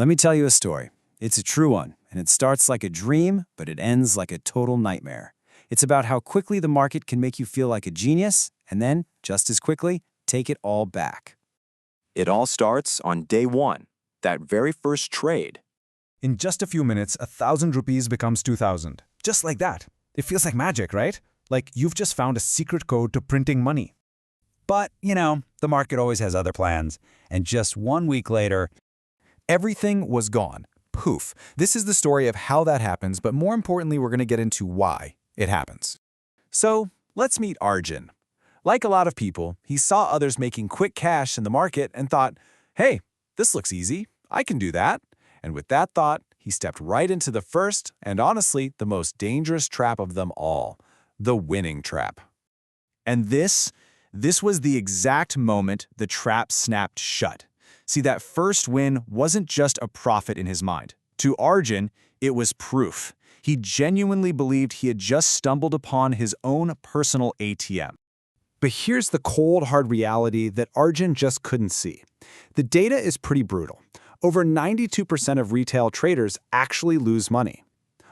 Let me tell you a story. It's a true one, and it starts like a dream, but it ends like a total nightmare. It's about how quickly the market can make you feel like a genius, and then, just as quickly, take it all back. It all starts on day one, that very first trade. In just a few minutes, 1,000 rupees becomes 2,000. Just like that. It feels like magic, right? Like you've just found a secret code to printing money. But, the market always has other plans. And just 1 week later, everything was gone. Poof. This is the story of how that happens, but more importantly, we're going to get into why it happens. So, let's meet Arjun. Like a lot of people, he saw others making quick cash in the market and thought, hey, this looks easy. I can do that. And with that thought, he stepped right into the first and honestly the most dangerous trap of them all, the winning trap. And this was the exact moment the trap snapped shut. See, that first win wasn't just a profit in his mind. To Arjun, it was proof. He genuinely believed he had just stumbled upon his own personal ATM. But here's the cold, hard reality that Arjun just couldn't see. The data is pretty brutal. Over 92% of retail traders actually lose money.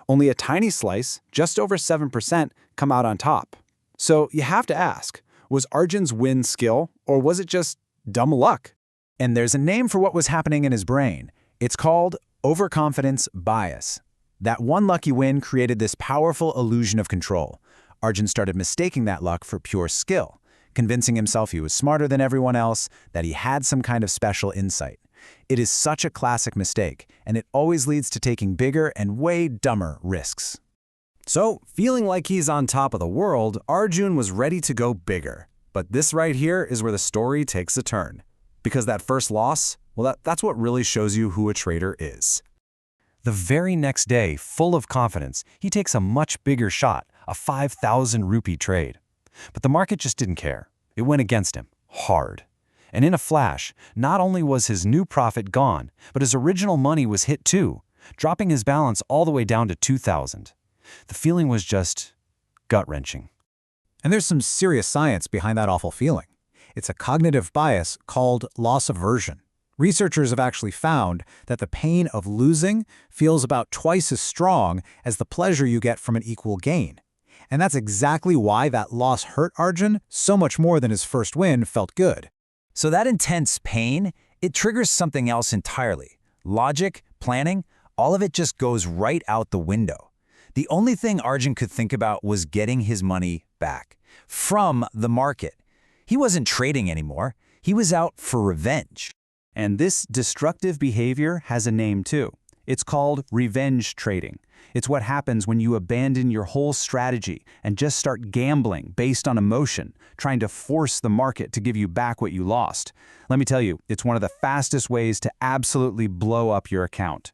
Only a tiny slice, just over 7%, come out on top. So you have to ask, was Arjun's win skill, or was it just dumb luck? and there's a name for what was happening in his brain. It's called overconfidence bias. That one lucky win created this powerful illusion of control. Arjun started mistaking that luck for pure skill, convincing himself he was smarter than everyone else, that he had some kind of special insight. It is such a classic mistake, and it always leads to taking bigger and way dumber risks. So, feeling like he's on top of the world, Arjun was ready to go bigger. But this right here is where the story takes a turn. Because that first loss, well, that's what really shows you who a trader is. The very next day, full of confidence, he takes a much bigger shot, a 5,000 rupee trade. But the market just didn't care. It went against him, hard. And in a flash, not only was his new profit gone, but his original money was hit too, dropping his balance all the way down to 2,000. The feeling was just gut-wrenching. And there's some serious science behind that awful feeling. It's a cognitive bias called loss aversion. Researchers have actually found that the pain of losing feels about twice as strong as the pleasure you get from an equal gain. And that's exactly why that loss hurt Arjun so much more than his first win felt good. So that intense pain, it triggers something else entirely. Logic, planning, all of it just goes right out the window. The only thing Arjun could think about was getting his money back from the market. He wasn't trading anymore. He was out for revenge. And this destructive behavior has a name too. It's called revenge trading. It's what happens when you abandon your whole strategy and just start gambling based on emotion, trying to force the market to give you back what you lost. Let me tell you, it's one of the fastest ways to absolutely blow up your account.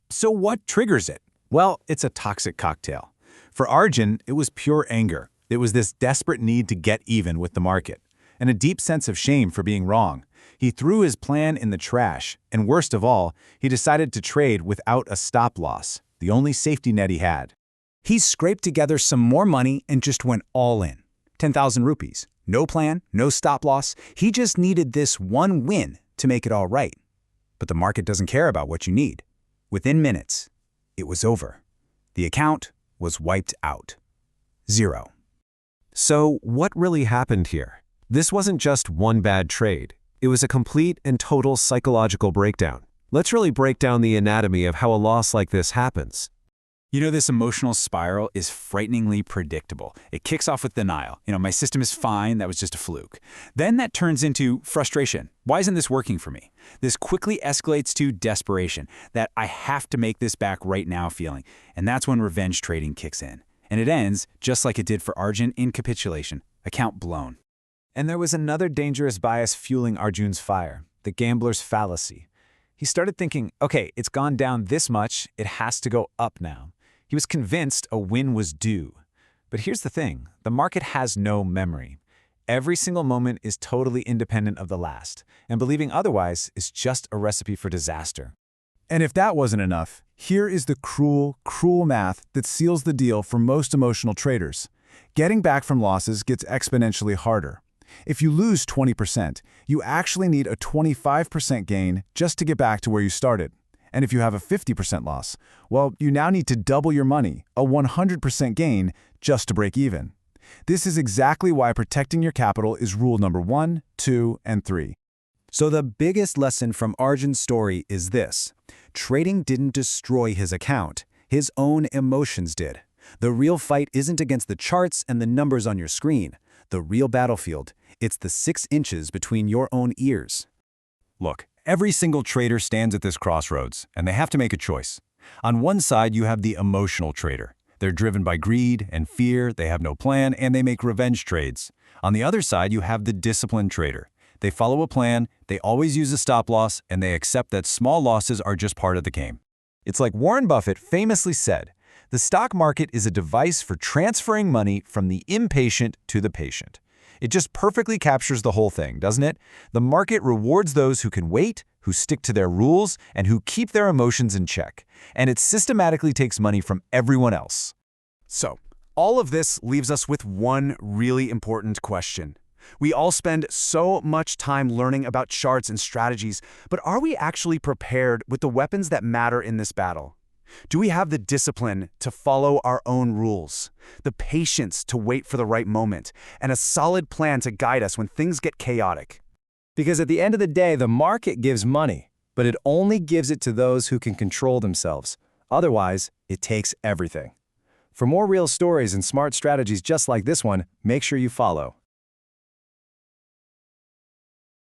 So what triggers it? Well, it's a toxic cocktail. For Arjun, it was pure anger. It was this desperate need to get even with the market, and a deep sense of shame for being wrong. He threw his plan in the trash, and worst of all, he decided to trade without a stop loss, the only safety net he had. He scraped together some more money and just went all in. 10,000 rupees. No plan, no stop loss. He just needed this one win to make it all right. But the market doesn't care about what you need. Within minutes, it was over. The account was wiped out. Zero. So what really happened here? This wasn't just one bad trade. It was a complete and total psychological breakdown. Let's really break down the anatomy of how a loss like this happens. You know, this emotional spiral is frighteningly predictable. It kicks off with denial. My system is fine, that was just a fluke. Then that turns into frustration. Why isn't this working for me? This quickly escalates to desperation, that I have to make this back right now feeling. And that's when revenge trading kicks in. And it ends, just like it did for Arjun, in capitulation. Account blown. And there was another dangerous bias fueling Arjun's fire, the gambler's fallacy. He started thinking, okay, it's gone down this much, it has to go up now. He was convinced a win was due. But here's the thing, the market has no memory. Every single moment is totally independent of the last, and believing otherwise is just a recipe for disaster. And if that wasn't enough, here is the cruel, cruel math that seals the deal for most emotional traders. Getting back from losses gets exponentially harder. If you lose 20%, you actually need a 25% gain just to get back to where you started. And if you have a 50% loss, well, you now need to double your money, a 100% gain, just to break even. This is exactly why protecting your capital is rule number 1, 2, and 3. So the biggest lesson from Arjun's story is this. Trading didn't destroy his account. His own emotions did. The real fight isn't against the charts and the numbers on your screen. The real battlefield, it's the 6 inches between your own ears. Look, every single trader stands at this crossroads, and they have to make a choice. On one side, you have the emotional trader. They're driven by greed and fear, they have no plan, and they make revenge trades. On the other side, you have the disciplined trader. They follow a plan, they always use a stop loss, and they accept that small losses are just part of the game. It's like Warren Buffett famously said, the stock market is a device for transferring money from the impatient to the patient. It just perfectly captures the whole thing, doesn't it? The market rewards those who can wait, who stick to their rules, and who keep their emotions in check. And it systematically takes money from everyone else. So, all of this leaves us with one really important question. We all spend so much time learning about charts and strategies, but are we actually prepared with the weapons that matter in this battle? Do we have the discipline to follow our own rules, the patience to wait for the right moment, and a solid plan to guide us when things get chaotic? Because at the end of the day, the market gives money, but it only gives it to those who can control themselves. Otherwise, it takes everything. For more real stories and smart strategies just like this one, make sure you follow.